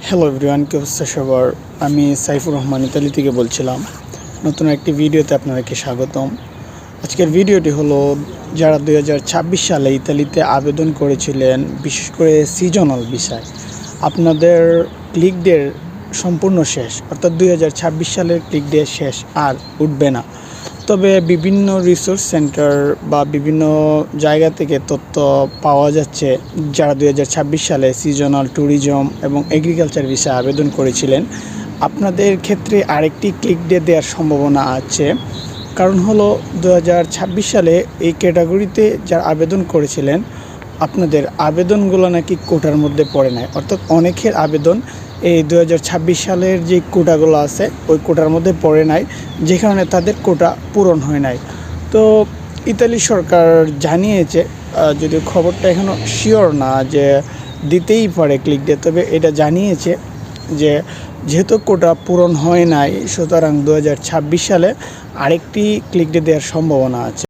Hello everyone, কি অবস্থা সবার? আমি সাইফুর রহমান ইতালি থেকে বলছিলাম। নতুন একটি ভিডিওতে আপনাদেরকে স্বাগতম। আজকের ভিডিওটি হলো, যারা 2026 সালে ইতালিতে আবেদন করেছিলেন, বিশেষ করে সিজনাল ভিসায়, আপনাদের ক্লিক ডে সম্পূর্ণ শেষ, অর্থাৎ 2026 সালের ক্লিক ডে শেষ, আর উঠবে না। তবে বিভিন্ন রিসোর্স সেন্টার বা বিভিন্ন জায়গা থেকে তথ্য পাওয়া যাচ্ছে, যারা 2026 সালে সিজনাল ট্যুরিজম এবং এগ্রিকালচার ভিসা আবেদন করেছিলেন, আপনাদের ক্ষেত্রে আরেকটি ক্লিক ডে দেওয়ার সম্ভাবনা আছে। কারণ হলো 2026 সালে এই ক্যাটাগরিতে যারা আবেদন করেছিলেন, আপনাদের আবেদনগুলো নাকি কোটার মধ্যে পড়ে নাই। অর্থাৎ অনেকের আবেদন এই 2026 সালের যে কোটাগুলো আছে ওই কোটার মধ্যে পড়ে নাই, যে কারণে তাদের কোটা পূরণ হয় নাই। তো ইতালি সরকার জানিয়েছে, যদিও খবরটা এখনও শিওর না যে দিতেই পারে ক্লিক ডে, তবে এটা জানিয়েছে যে যেহেতু কোটা পূরণ হয় নাই, সুতরাং 2026 সালে আরেকটি ক্লিক ডে দেওয়ার সম্ভাবনা আছে।